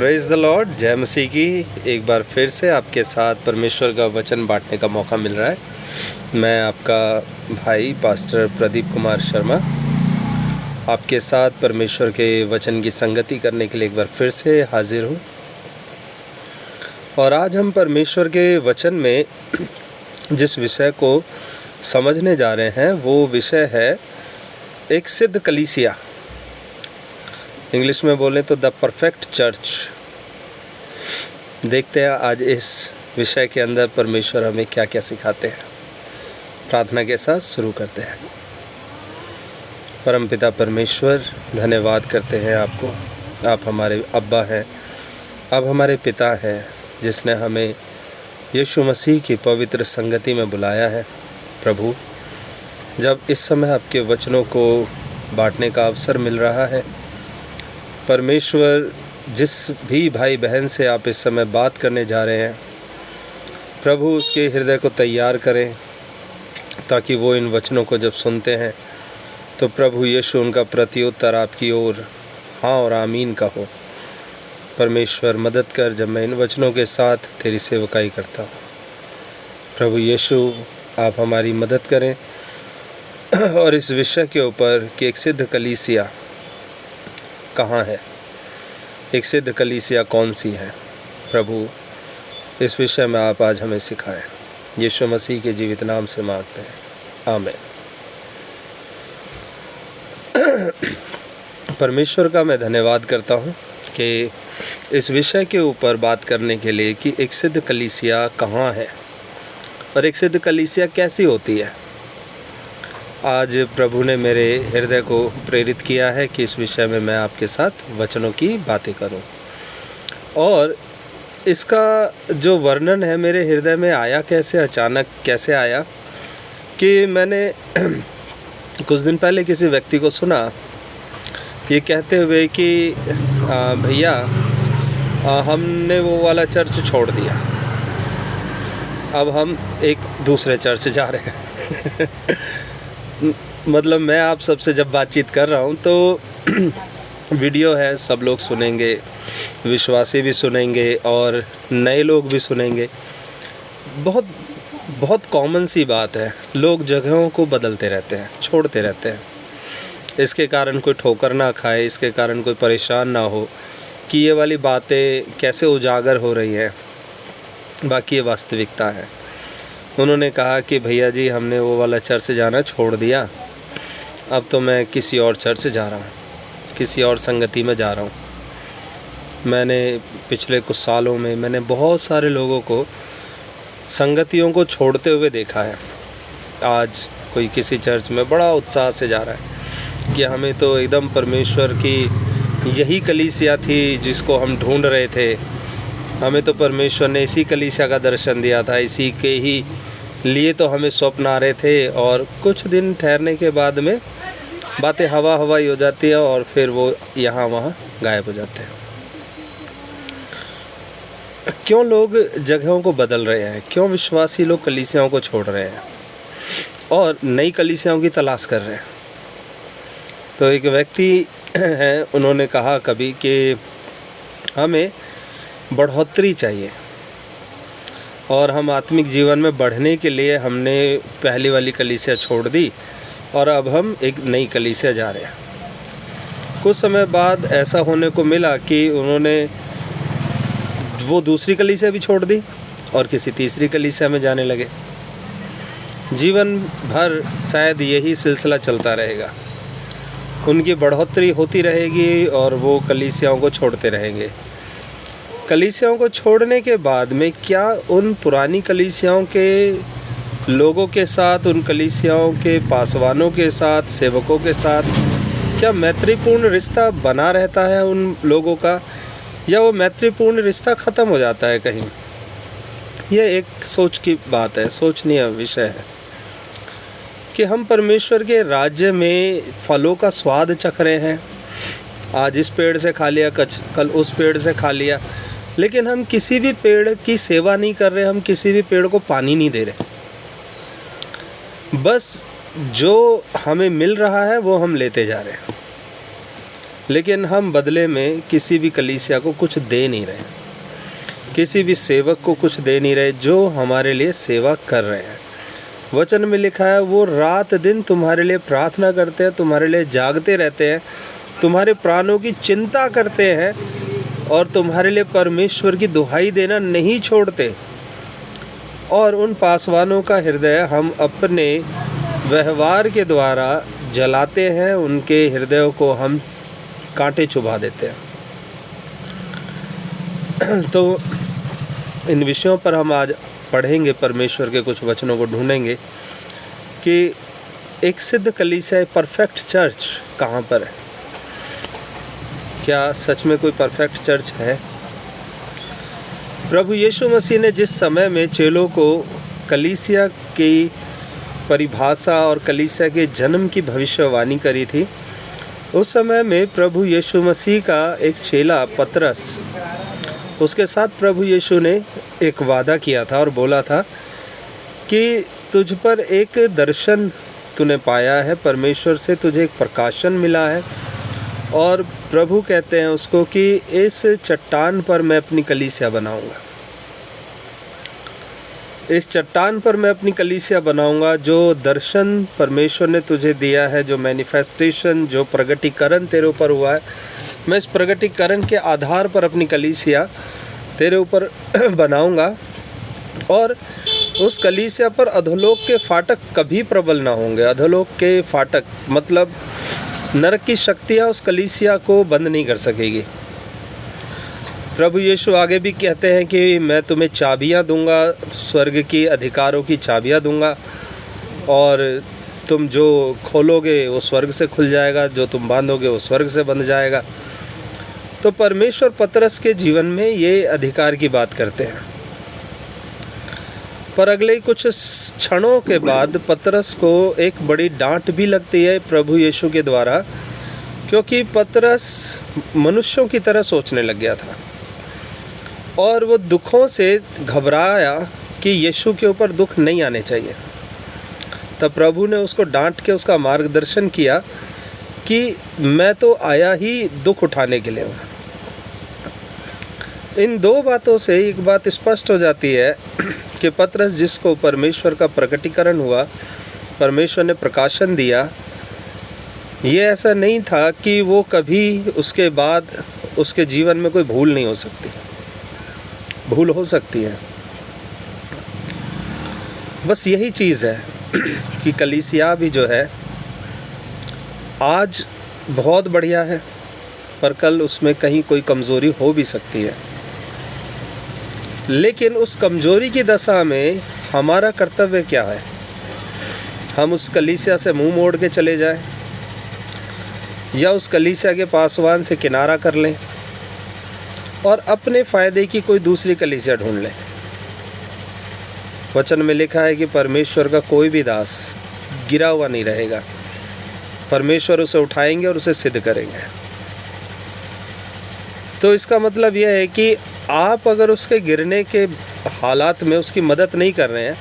Praise the Lord. जय मसीह की। एक बार फिर से आपके साथ परमेश्वर का वचन बांटने का मौका मिल रहा है। मैं आपका भाई पास्टर प्रदीप कुमार शर्मा आपके साथ परमेश्वर के वचन की संगति करने के लिए एक बार फिर से हाजिर हूँ। और आज हम परमेश्वर के वचन में जिस विषय को समझने जा रहे हैं वो विषय है एक सिद्ध कलीसिया। इंग्लिश में बोलें तो द परफेक्ट चर्च। देखते हैं आज इस विषय के अंदर परमेश्वर हमें क्या क्या सिखाते हैं। प्रार्थना के साथ शुरू करते हैं। परमपिता परमेश्वर, धन्यवाद करते हैं आपको। आप हमारे अब्बा हैं, आप हमारे पिता हैं, जिसने हमें यीशु मसीह की पवित्र संगति में बुलाया है। प्रभु, जब इस समय आपके वचनों को बांटने का अवसर मिल रहा है, परमेश्वर जिस भी भाई बहन से आप इस समय बात करने जा रहे हैं, प्रभु उसके हृदय को तैयार करें ताकि वो इन वचनों को जब सुनते हैं तो प्रभु यीशु उनका प्रत्युत्तर आपकी ओर हाँ और आमीन का हो। परमेश्वर मदद कर जब मैं इन वचनों के साथ तेरी सेवकाई करता हूँ। प्रभु यीशु, आप हमारी मदद करें और इस विषय के ऊपर कि एक सिद्ध कलीसिया कहाँ है, एक सिद्ध कलीसिया कौन सी है, प्रभु इस विषय में आप आज हमें सिखाएं। यीशु मसीह के जीवित नाम से मांगते हैं, आमीन। परमेश्वर का मैं धन्यवाद करता हूँ कि इस विषय के ऊपर बात करने के लिए कि एक सिद्ध कलीसिया कहाँ है और एक सिद्ध कलीसिया कैसी होती है। आज प्रभु ने मेरे हृदय को प्रेरित किया है कि इस विषय में मैं आपके साथ वचनों की बातें करूं। और इसका जो वर्णन है मेरे हृदय में आया कैसे, अचानक कैसे आया कि मैंने कुछ दिन पहले किसी व्यक्ति को सुना ये कहते हुए कि भैया हमने वो वाला चर्च छोड़ दिया, अब हम एक दूसरे चर्च जा रहे हैं। मतलब मैं आप सबसे जब बातचीत कर रहा हूँ तो वीडियो है, सब लोग सुनेंगे, विश्वासी भी सुनेंगे और नए लोग भी सुनेंगे। बहुत बहुत कॉमन सी बात है, लोग जगहों को बदलते रहते हैं, छोड़ते रहते हैं। इसके कारण कोई ठोकर ना खाए, इसके कारण कोई परेशान ना हो कि ये वाली बातें कैसे उजागर हो रही हैं। बाकी ये वास्तविकता है। उन्होंने कहा कि भैया जी हमने वो वाला चर्च जाना छोड़ दिया, अब तो मैं किसी और चर्च जा रहा हूँ, किसी और संगति में जा रहा हूँ। मैंने पिछले कुछ सालों में मैंने बहुत सारे लोगों को, संगतियों को छोड़ते हुए देखा है। आज कोई किसी चर्च में बड़ा उत्साह से जा रहा है कि हमें तो एकदम परमेश्वर की यही कलीसिया थी जिसको हम ढूंढ रहे थे, हमें तो परमेश्वर ने इसी कलीसिया का दर्शन दिया था, इसी के ही लिए तो हमें स्वप्न आ रहे थे। और कुछ दिन ठहरने के बाद में बातें हवा हवाई हो जाती है और फिर वो यहाँ वहाँ गायब हो जाते हैं। क्यों लोग जगहों को बदल रहे हैं, क्यों विश्वासी लोग कलीसियाओं को छोड़ रहे हैं और नई कलीसियाओं की तलाश कर रहे हैं। तो एक व्यक्ति हैं, उन्होंने कहा कभी कि हमें बढ़ोतरी चाहिए और हम आत्मिक जीवन में बढ़ने के लिए हमने पहली वाली कलीसिया छोड़ दी और अब हम एक नई कलीसिया जा रहे हैं। कुछ समय बाद ऐसा होने को मिला कि उन्होंने वो दूसरी कलीसिया भी छोड़ दी और किसी तीसरी कलीसिया में जाने लगे। जीवन भर शायद यही सिलसिला चलता रहेगा, उनकी बढ़ोतरी होती रहेगी और वो कलीसियाओं को छोड़ते रहेंगे। कलीसियाओं को छोड़ने के बाद में क्या उन पुरानी कलीसियाओं के लोगों के साथ, उन कलीसियाओं के पासवानों के साथ, सेवकों के साथ क्या मैत्रीपूर्ण रिश्ता बना रहता है उन लोगों का, या वो मैत्रीपूर्ण रिश्ता ख़त्म हो जाता है कहीं? यह एक सोच की बात है, सोचनीय विषय है कि हम परमेश्वर के राज्य में फलों का स्वाद चख रहे हैं। आज इस पेड़ से खा लिया, कल उस पेड़ से खा लिया, लेकिन हम किसी भी पेड़ की सेवा नहीं कर रहे, हम किसी भी पेड़ को पानी नहीं दे रहे। बस जो हमें मिल रहा है वो हम लेते जा रहे हैं। लेकिन हम बदले में किसी भी कलीसिया को कुछ दे नहीं रहे, किसी भी सेवक को कुछ दे नहीं रहे जो हमारे लिए सेवा कर रहे हैं। वचन में लिखा है वो रात दिन तुम्हारे लिए प्रार्थना करते हैं, तुम्हारे लिए जागते रहते हैं, तुम्हारे प्राणों की चिंता करते हैं और तुम्हारे लिए परमेश्वर की दुहाई देना नहीं छोड़ते। और उन पासवानों का हृदय हम अपने व्यवहार के द्वारा जलाते हैं, उनके हृदयों को हम कांटे चुभा देते हैं। तो इन विषयों पर हम आज पढ़ेंगे, परमेश्वर के कुछ वचनों को ढूंढेंगे कि एक सिद्ध कलीसिया, परफेक्ट चर्च कहाँ पर है। क्या सच में कोई परफेक्ट चर्च है? प्रभु यीशु मसीह ने जिस समय में चेलों को कलीसिया की परिभाषा और कलीसिया के जन्म की भविष्यवाणी करी थी, उस समय में प्रभु यीशु मसीह का एक चेला पतरस, उसके साथ प्रभु यीशु ने एक वादा किया था और बोला था कि तुझ पर एक दर्शन तूने पाया है, परमेश्वर से तुझे एक प्रकाशन मिला है। और प्रभु कहते हैं उसको कि इस चट्टान पर मैं अपनी कलीसिया बनाऊंगा, इस चट्टान पर मैं अपनी कलीसिया बनाऊंगा। जो दर्शन परमेश्वर ने तुझे दिया है, जो मैनिफेस्टेशन, जो प्रगटीकरण तेरे ऊपर हुआ है, मैं इस प्रगटीकरण के आधार पर अपनी कलीसिया तेरे ऊपर बनाऊंगा। और उस कलीसिया पर अधोलोक के फाटक कभी प्रबल ना होंगे। अधोलोक के फाटक मतलब नरक की शक्तियाँ उस कलीसिया को बंद नहीं कर सकेगी। प्रभु यीशु आगे भी कहते हैं कि मैं तुम्हें चाबियाँ दूंगा, स्वर्ग की अधिकारों की चाबियाँ दूंगा, और तुम जो खोलोगे वो स्वर्ग से खुल जाएगा, जो तुम बांधोगे वो स्वर्ग से बंध जाएगा। तो परमेश्वर पतरस के जीवन में ये अधिकार की बात करते हैं। पर अगले कुछ क्षणों के बाद पतरस को एक बड़ी डांट भी लगती है प्रभु यीशु के द्वारा, क्योंकि पतरस मनुष्यों की तरह सोचने लग गया था और वो दुखों से घबराया कि यीशु के ऊपर दुख नहीं आने चाहिए। तब प्रभु ने उसको डांट के उसका मार्गदर्शन किया कि मैं तो आया ही दुख उठाने के लिए हूँ। इन दो बातों से एक बात स्पष्ट हो जाती है कि पतरस, जिसको परमेश्वर का प्रकटीकरण हुआ, परमेश्वर ने प्रकाशन दिया, ये ऐसा नहीं था कि वो कभी उसके बाद उसके जीवन में कोई भूल नहीं हो सकती। भूल हो सकती है, बस यही चीज़ है कि कलीसिया भी जो है आज बहुत बढ़िया है, पर कल उसमें कहीं कोई कमज़ोरी हो भी सकती है। लेकिन उस कमज़ोरी की दशा में हमारा कर्तव्य क्या है? हम उस कलीसिया से मुंह मोड़ के चले जाएं, या उस कलीसिया के पासवान से किनारा कर लें और अपने फ़ायदे की कोई दूसरी कलीसिया ढूंढ लें। वचन में लिखा है कि परमेश्वर का कोई भी दास गिरा हुआ नहीं रहेगा, परमेश्वर उसे उठाएंगे और उसे सिद्ध करेंगे। तो इसका मतलब यह है कि आप अगर उसके गिरने के हालात में उसकी मदद नहीं कर रहे हैं,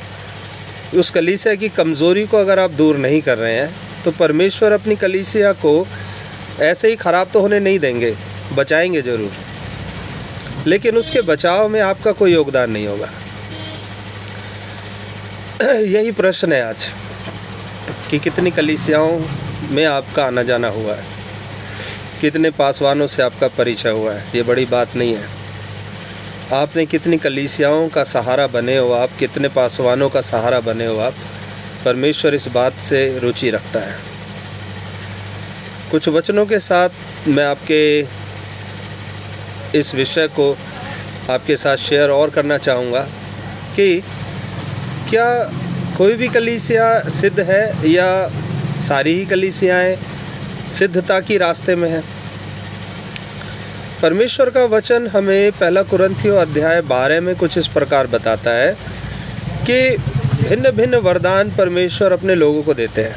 उस कलीसिया की कमज़ोरी को अगर आप दूर नहीं कर रहे हैं, तो परमेश्वर अपनी कलीसिया को ऐसे ही ख़राब तो होने नहीं देंगे, बचाएंगे ज़रूर, लेकिन उसके बचाव में आपका कोई योगदान नहीं होगा। यही प्रश्न है आज कि कितनी कलीसियाओं में आपका आना जाना हुआ है, कितने पासवानों से आपका परिचय हुआ है। ये बड़ी बात नहीं है। आपने कितनी कलीसियाओं का सहारा बने हो, आप कितने पासवानों का सहारा बने हो आप, परमेश्वर इस बात से रुचि रखता है। कुछ वचनों के साथ मैं आपके इस विषय को आपके साथ शेयर और करना चाहूँगा कि क्या कोई भी कलीसिया सिद्ध है या सारी ही कलीसियाएँ सिद्धता की रास्ते में हैं? परमेश्वर का वचन हमें पहला कुरिन्थियों अध्याय 12 में कुछ इस प्रकार बताता है कि भिन्न भिन्न वरदान परमेश्वर अपने लोगों को देते हैं,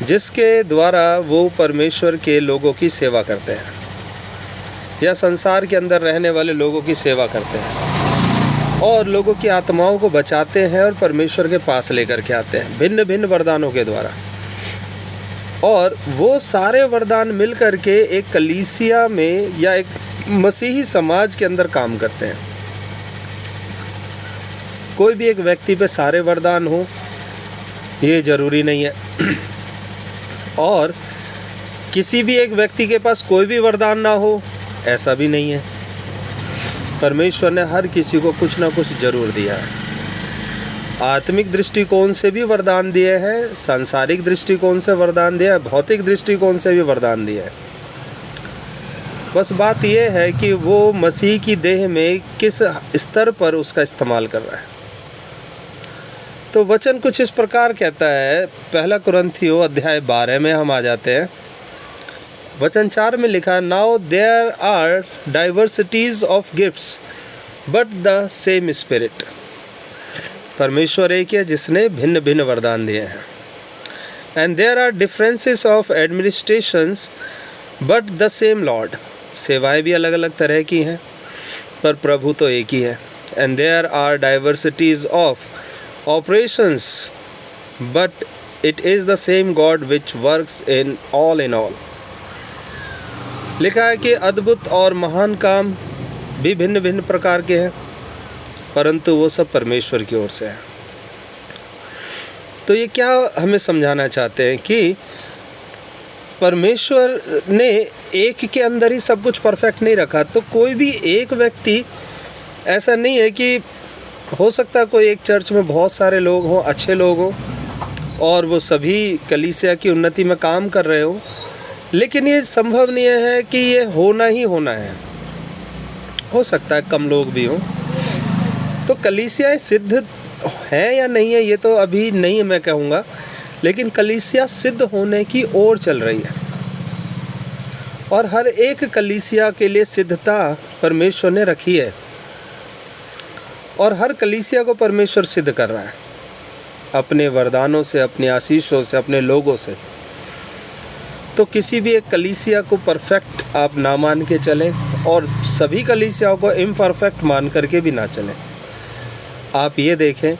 जिसके द्वारा वो परमेश्वर के लोगों की सेवा करते हैं या संसार के अंदर रहने वाले लोगों की सेवा करते हैं और लोगों की आत्माओं को बचाते हैं और परमेश्वर के पास लेकर के आते हैं भिन्न भिन्न वरदानों के द्वारा। और वो सारे वरदान मिल करके एक कलीसिया में या एक मसीही समाज के अंदर काम करते हैं। कोई भी एक व्यक्ति पे सारे वरदान हो ये ज़रूरी नहीं है और किसी भी एक व्यक्ति के पास कोई भी वरदान ना हो ऐसा भी नहीं है। परमेश्वर ने हर किसी को कुछ ना कुछ जरूर दिया है। आत्मिक दृष्टिकोण से भी वरदान दिए हैं, सांसारिक दृष्टिकोण से वरदान दिया है, भौतिक दृष्टिकोण से भी वरदान दिया है। बस बात यह है कि वो मसीह की देह में किस स्तर पर उसका इस्तेमाल कर रहा है। तो वचन कुछ इस प्रकार कहता है, पहला कुरिन्थियों अध्याय 12 में हम आ जाते हैं। वचन 4 में लिखा है, now there are diversities of gifts but the same spirit. परमेश्वर एक है जिसने भिन्न भिन्न वरदान दिए हैं। And there are differences of administrations but the same lord. सेवाएं भी अलग अलग तरह की हैं पर प्रभु तो एक ही है। And there are diversities of operations but it is the same God which works in all. लिखा है कि अद्भुत और महान काम भी भिन्न भिन्न प्रकार के हैं परंतु वो सब परमेश्वर की ओर से है। तो ये क्या हमें समझाना चाहते हैं कि परमेश्वर ने एक के अंदर ही सब कुछ परफेक्ट नहीं रखा। तो कोई भी एक व्यक्ति ऐसा नहीं है कि हो सकता है कोई एक चर्च में बहुत सारे लोग हों, अच्छे लोग हों और वो सभी कलीसिया की उन्नति में काम कर रहे हों, लेकिन ये संभव नहीं है कि ये होना ही होना है। हो सकता है कम लोग भी हों। तो कलीसियाएं सिद्ध हैं या नहीं है ये तो अभी नहीं मैं कहूँगा, लेकिन कलीसिया सिद्ध होने की ओर चल रही है और हर एक कलीसिया के लिए सिद्धता परमेश्वर ने रखी है और हर कलीसिया को परमेश्वर सिद्ध कर रहा है अपने वरदानों से, अपनी आशीषों से, अपने लोगों से। तो किसी भी एक कलीसिया को परफेक्ट आप ना मान के चलें और सभी कलीसियाओं को इम्परफेक्ट मान करके भी ना चलें। आप ये देखें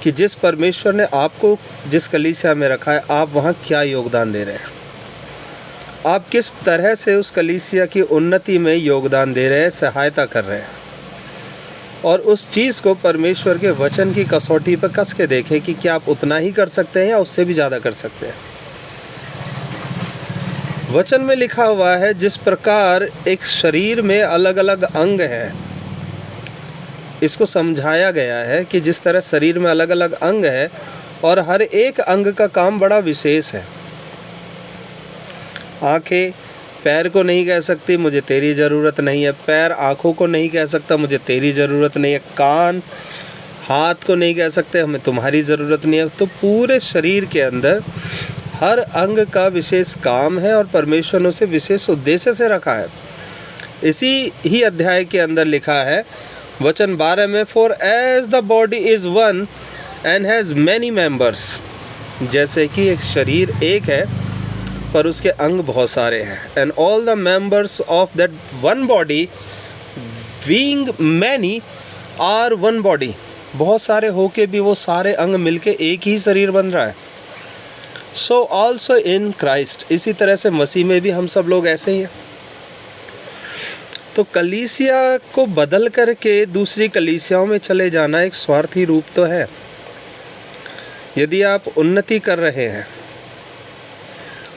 कि जिस परमेश्वर ने आपको जिस कलीसिया में रखा है आप वहाँ क्या योगदान दे रहे हैं, आप किस तरह से उस कलीसिया की उन्नति में योगदान दे रहे हैं, सहायता कर रहे हैं। और उस चीज़ को परमेश्वर के वचन की कसौटी पर कस के देखें कि क्या आप उतना ही कर सकते हैं या उससे भी ज़्यादा कर सकते हैं। वचन में लिखा हुआ है जिस प्रकार एक शरीर में अलग अलग अंग हैं, इसको समझाया गया है कि जिस तरह शरीर में अलग अलग अंग है और हर एक अंग का काम बड़ा विशेष है। आंखें पैर को नहीं कह सकती मुझे तेरी ज़रूरत नहीं है, पैर आँखों को नहीं कह सकता मुझे तेरी ज़रूरत नहीं है, कान हाथ को नहीं कह सकते हमें तुम्हारी ज़रूरत नहीं है। तो पूरे शरीर के अंदर हर अंग का विशेष काम है और परमेश्वर ने उसे विशेष उद्देश्य से रखा है। इसी ही अध्याय के अंदर लिखा है वचन 12 में, for as the body is one and has many members. जैसे कि एक शरीर एक है पर उसके अंग बहुत सारे हैं। And all the members of that one body being many are one body. बहुत सारे होके भी वो सारे अंग मिलके एक ही शरीर बन रहा है। So also in Christ. इसी तरह से मसीह में भी हम सब लोग ऐसे ही हैं। तो कलीसिया को बदल करके दूसरी कलीसियाओं में चले जाना एक स्वार्थी रूप तो है। यदि आप उन्नति कर रहे हैं,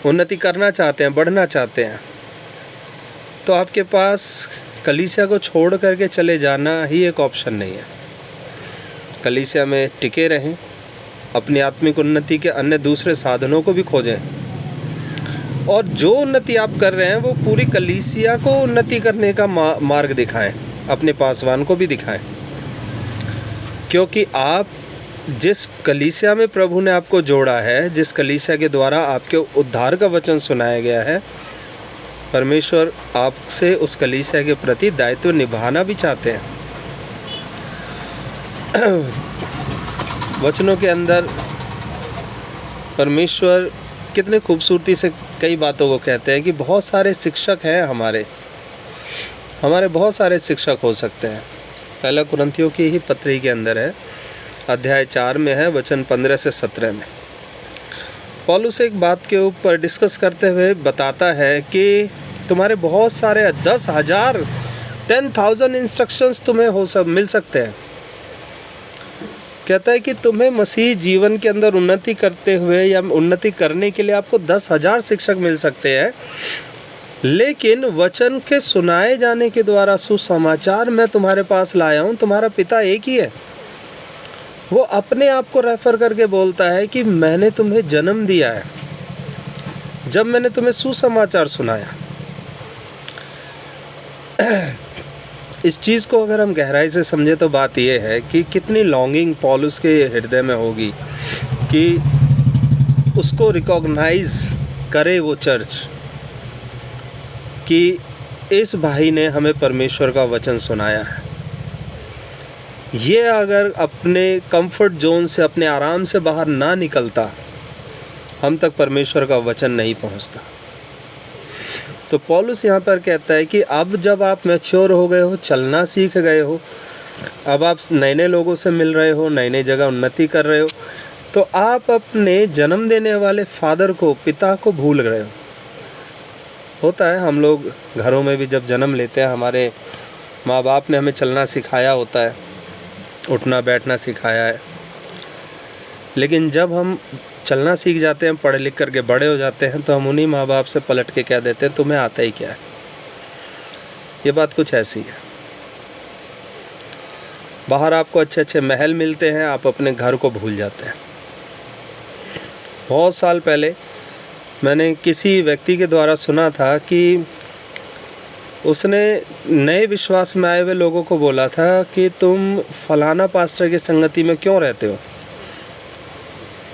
उन्नति करना चाहते हैं, बढ़ना चाहते हैं, तो आपके पास कलीसिया को छोड़ करके चले जाना ही एक ऑप्शन नहीं है। कलीसिया में टिके रहें, अपनी आत्मिक उन्नति के अन्य दूसरे साधनों को भी खोजें और जो उन्नति आप कर रहे हैं वो पूरी कलीसिया को उन्नति करने का मार्ग दिखाएं, अपने पासवान को भी दिखाएं। क्योंकि आप जिस कलीसिया में प्रभु ने आपको जोड़ा है, जिस कलीसिया के द्वारा आपके उद्धार का वचन सुनाया गया है, परमेश्वर आपसे उस कलीसिया के प्रति दायित्व निभाना भी चाहते हैं। वचनों के अंदर परमेश्वर कितने खूबसूरती से कई बातों को कहते हैं कि बहुत सारे शिक्षक हैं, हमारे बहुत सारे शिक्षक हो सकते हैं। पहला कुरिन्थियों की ही पत्री के अंदर है, अध्याय 4 में है, वचन 15 से 17 में। पौलुस एक बात के ऊपर डिस्कस करते हुए बताता है कि तुम्हारे बहुत सारे 10,000 10,000 इंस्ट्रक्शंस तुम्हें मिल सकते हैं। कहता है कि तुम्हें मसीह जीवन के अंदर उन्नति करते हुए या उन्नति करने के लिए आपको 10,000 शिक्षक मिल सकते हैं, लेकिन वचन के सुनाए जाने के द्वारा सुसमाचार मैं तुम्हारे पास लाया हूँ, तुम्हारा पिता एक ही है। वो अपने आप को रेफर करके बोलता है कि मैंने तुम्हें जन्म दिया है जब मैंने तुम्हें सुसमाचार सुनाया। इस चीज़ को अगर हम गहराई से समझे तो बात यह है कि कितनी लॉन्गिंग पौलुस के हृदय में होगी कि उसको रिकॉग्नाइज करे वो चर्च कि इस भाई ने हमें परमेश्वर का वचन सुनाया है। ये अगर अपने कंफर्ट जोन से, अपने आराम से बाहर ना निकलता, हम तक परमेश्वर का वचन नहीं पहुंचता। तो पौलुस यहाँ पर कहता है कि अब जब आप मैच्योर हो गए हो, चलना सीख गए हो, अब आप नए नए लोगों से मिल रहे हो, नई नई जगह उन्नति कर रहे हो, तो आप अपने जन्म देने वाले फादर को, पिता को भूल रहे हो। होता है, हम लोग घरों में भी जब जन्म लेते हैं, हमारे माँ बाप ने हमें चलना सिखाया होता है, उठना बैठना सिखाया है, लेकिन जब हम चलना सीख जाते हैं, पढ़े लिख करके बड़े हो जाते हैं, तो हम उन्हीं माँ बाप से पलट के कह देते हैं तुम्हें आता ही क्या है। ये बात कुछ ऐसी है। बाहर आपको अच्छे अच्छे महल मिलते हैं, आप अपने घर को भूल जाते हैं। बहुत साल पहले मैंने किसी व्यक्ति के द्वारा सुना था कि उसने नए विश्वास में आए हुए लोगों को बोला था कि तुम फलाना पास्टर की संगति में क्यों रहते हो,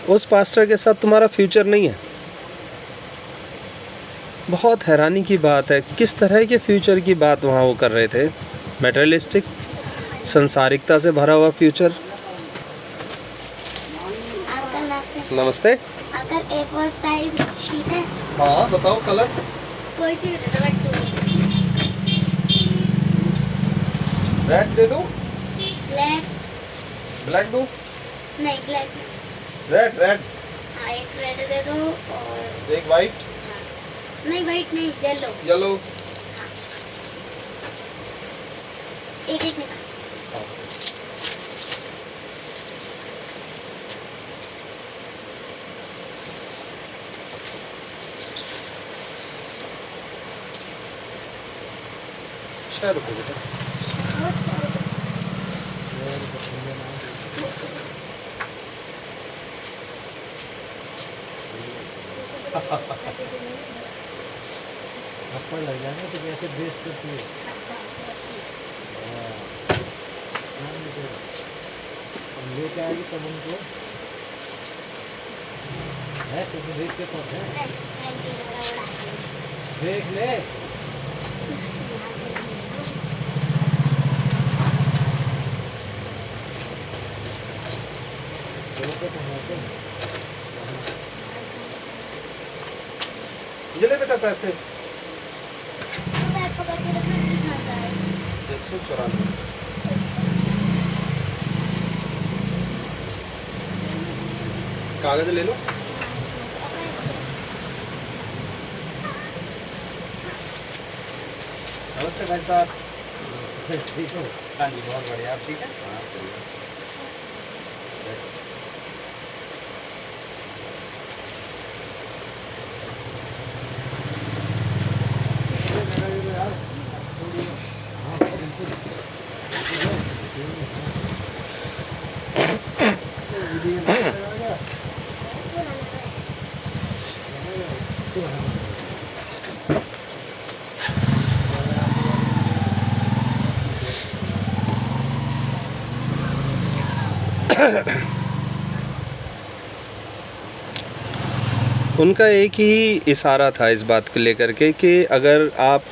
उस पास्टर के साथ तुम्हारा फ्यूचर नहीं है। बहुत हैरानी की बात है, किस तरह के फ्यूचर की बात वहाँ वो कर रहे थे। मटेरियलिस्टिक, संसारिकता से भरा हुआ फ्यूचर। नमस्ते। अगर A4 साइज शीट है, हाँ बताओ, कलर कोई सी रेड दे दो, ब्लैक, ब्लैक दो, नहीं ब्लैक, रेड रेड, हाँ एक रेड दे दो और एक वाइट, नहीं वाइट नहीं, येलो, येलो। एक एक निकाल। ₹6 बेटा। थप्पड़ लग जाएगा तो कैसे बेच करती है। लेके आएगी तब उनको है, तुमने देख के कौन है, देख ले। ये ले बेटा पैसे। 194। कागज ले लो। नमस्ते भाई साहब। ठीक हो? हाँ जी, बहुत बढ़िया। आप ठीक है? हाँ उनका एक ही इशारा था इस बात को लेकर के कि अगर आप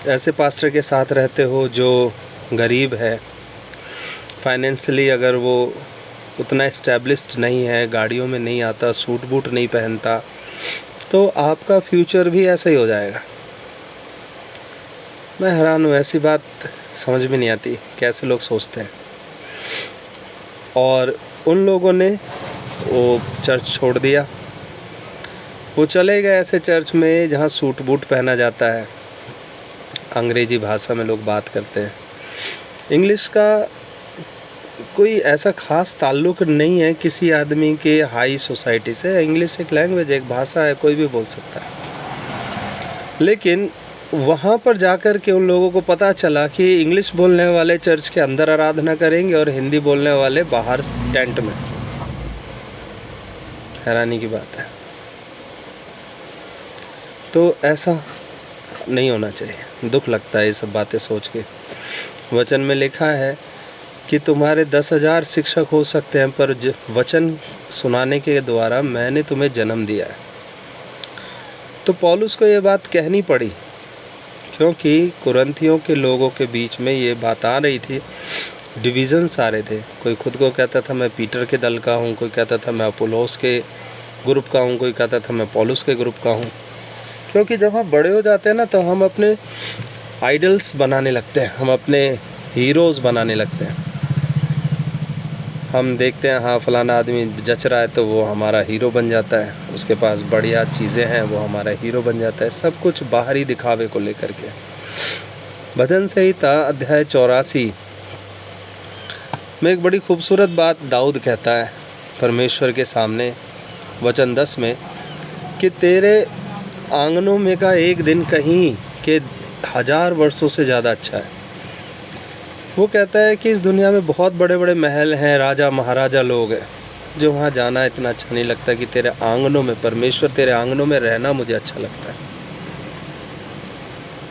ऐसे पास्टर के साथ रहते हो जो गरीब है, फाइनेंशियली अगर वो उतना इस्टेब्लिश्ड नहीं है, गाड़ियों में नहीं आता, सूट बूट नहीं पहनता, तो आपका फ्यूचर भी ऐसा ही हो जाएगा। मैं हैरान हूँ, ऐसी बात समझ में नहीं आती कैसे लोग सोचते हैं। और उन लोगों ने वो चर्च छोड़ दिया, वो चले गए ऐसे चर्च में जहाँ सूट बूट पहना जाता है, अंग्रेजी भाषा में लोग बात करते हैं। इंग्लिश का कोई ऐसा ख़ास ताल्लुक़ नहीं है किसी आदमी के हाई सोसाइटी से। इंग्लिश एक लैंग्वेज, एक भाषा है, कोई भी बोल सकता है। लेकिन वहाँ पर जाकर के उन लोगों को पता चला कि इंग्लिश बोलने वाले चर्च के अंदर आराधना करेंगे और हिंदी बोलने वाले बाहर टेंट में। हैरानी की बात है। तो ऐसा नहीं होना चाहिए, दुख लगता है ये सब बातें सोच के। वचन में लिखा है कि तुम्हारे 10,000 शिक्षक हो सकते हैं, पर वचन सुनाने के द्वारा मैंने तुम्हें जन्म दिया है। तो पौलुस को ये बात कहनी पड़ी क्योंकि कुरिन्थियों के लोगों के बीच में ये बात आ रही थी, डिविज़न्स आ रहे थे। कोई खुद को कहता था मैं पीटर के दल का हूँ, कोई कहता था मैं अपोलोस के ग्रुप का हूँ, कोई कहता था मैं पौलुस के ग्रुप का हूँ। क्योंकि जब हम बड़े हो जाते हैं ना, तो हम अपने आइडल्स बनाने लगते हैं, हम अपने हीरोज़ बनाने लगते हैं। हम देखते हैं हाँ फलाना आदमी जच रहा है तो वो हमारा हीरो बन जाता है, उसके पास बढ़िया चीज़ें हैं, वो हमारा हीरो बन जाता है। सब कुछ बाहरी दिखावे को लेकर के। भजन संहिता अध्याय 84 में एक बड़ी खूबसूरत बात दाऊद कहता है परमेश्वर के सामने, वचन 10 में, कि तेरे आंगनों में का एक दिन कहीं के 1000 वर्षों से ज़्यादा अच्छा है। वो कहता है कि इस दुनिया में बहुत बड़े बड़े महल हैं, राजा महाराजा लोग हैं, जो वहाँ जाना इतना अच्छा नहीं लगता कि तेरे आंगनों में, परमेश्वर तेरे आंगनों में रहना मुझे अच्छा लगता है।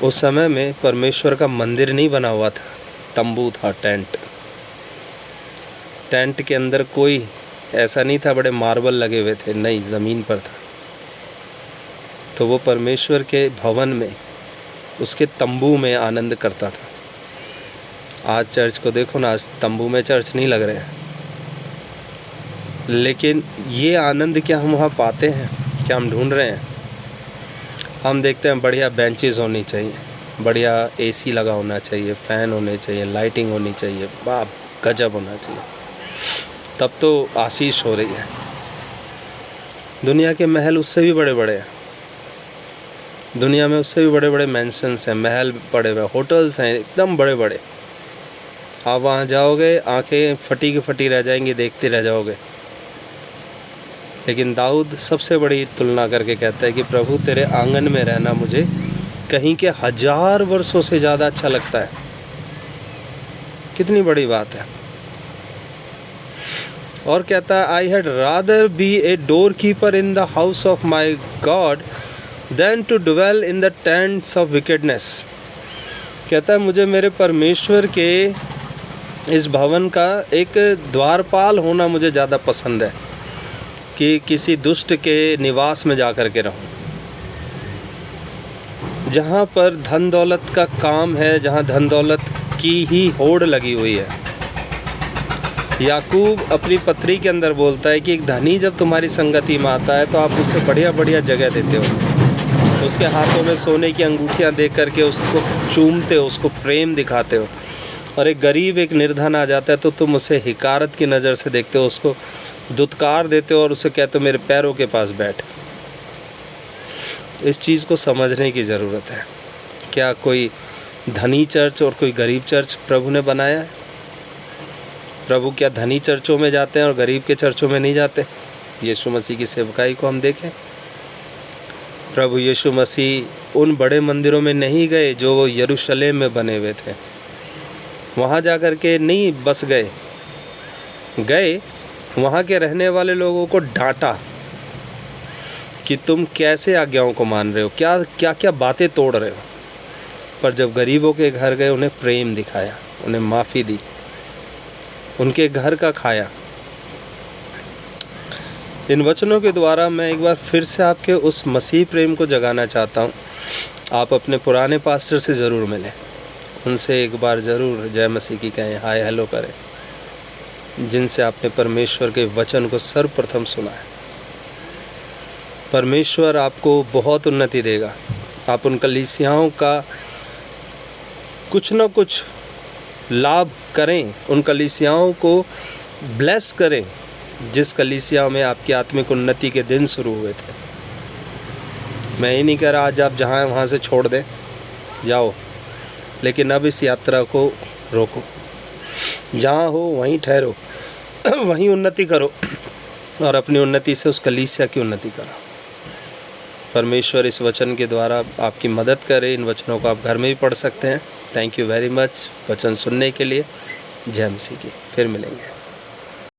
उस समय में परमेश्वर का मंदिर नहीं बना हुआ था, तंबू था, टेंट के अंदर कोई ऐसा नहीं था बड़े मार्बल लगे हुए थे, नहीं, ज़मीन पर था। तो वो परमेश्वर के भवन में, उसके तंबू में आनंद करता था। आज चर्च को देखो ना, आज तंबू में चर्च नहीं लग रहे हैं, लेकिन ये आनंद क्या हम वहाँ पाते हैं, क्या हम ढूंढ रहे हैं? हम देखते हैं बढ़िया बेंचेस होनी चाहिए, बढ़िया एसी लगा होना चाहिए, फ़ैन होने चाहिए, लाइटिंग होनी चाहिए, बाप गजब होना चाहिए, तब तो आशीष हो रही है। दुनिया के महल उससे भी बड़े बड़े हैं, दुनिया में उससे भी बड़े बड़े मैंशंस हैं, महल बड़े बड़े, होटल्स हैं एकदम बड़े बड़े। आप वहाँ जाओगे, आंखें फटी की फटी रह जाएंगी, देखते रह जाओगे। लेकिन दाऊद सबसे बड़ी तुलना करके कहता है कि प्रभु तेरे आंगन में रहना मुझे कहीं के 1000 वर्षों से ज़्यादा अच्छा लगता है। कितनी बड़ी बात है। और कहता है I had rather be a doorkeeper in the house of my God than to dwell in the tents of wickedness. कहता है मुझे मेरे परमेश्वर के इस भवन का एक द्वारपाल होना मुझे ज़्यादा पसंद है कि किसी दुष्ट के निवास में जा कर के रहूं, जहां पर धन दौलत का काम है, जहां धन दौलत की ही होड़ लगी हुई है। याकूब अपनी पत्री के अंदर बोलता है कि एक धनी जब तुम्हारी संगति में आता है तो आप उसे बढ़िया बढ़िया जगह देते हो, उसके हाथों में सोने की अंगूठियां दे करके उसको चूमते हो, उसको प्रेम दिखाते हो। और एक गरीब, एक निर्धन आ जाता है तो तुम उसे हिकारत की नज़र से देखते हो, उसको दुत्कार देते हो और उसे कहते हो मेरे पैरों के पास बैठ। इस चीज़ को समझने की ज़रूरत है। क्या कोई धनी चर्च और कोई गरीब चर्च प्रभु ने बनाया है? प्रभु क्या धनी चर्चों में जाते हैं और गरीब के चर्चों में नहीं जाते? यीशु मसीह की सेवकाई को हम देखें, प्रभु यीशु मसीह उन बड़े मंदिरों में नहीं गए जो वो यरूशलेम में बने हुए थे। वहाँ जा कर के नहीं बस गए वहाँ के रहने वाले लोगों को डांटा कि तुम कैसे आज्ञाओं को मान रहे हो, क्या क्या बातें तोड़ रहे हो। पर जब गरीबों के घर गए, उन्हें प्रेम दिखाया, उन्हें माफ़ी दी, उनके घर का खाया। इन वचनों के द्वारा मैं एक बार फिर से आपके उस मसीह प्रेम को जगाना चाहता हूँ। आप अपने पुराने पास्टर से ज़रूर मिलें, उनसे एक बार ज़रूर जय मसीह की कहें, हाय हेलो करें, जिनसे आपने परमेश्वर के वचन को सर्वप्रथम सुना है। परमेश्वर आपको बहुत उन्नति देगा। आप उन कलीसियाओं का कुछ न कुछ लाभ करें, उन कलीसियाओं को ब्लेस करें जिस कलीसिया में आपकी आत्मिक उन्नति के दिन शुरू हुए थे। मैं ही नहीं कह रहा आज आप जहाँ वहाँ से छोड़ दें, जाओ, लेकिन अब इस यात्रा को रोको, जहाँ हो वहीं ठहरो, वहीं उन्नति करो और अपनी उन्नति से उस कलीसिया की उन्नति करो। परमेश्वर इस वचन के द्वारा आपकी मदद करे। इन वचनों को आप घर में भी पढ़ सकते हैं। थैंक यू वेरी मच वचन सुनने के लिए। जय मसीह की। फिर मिलेंगे।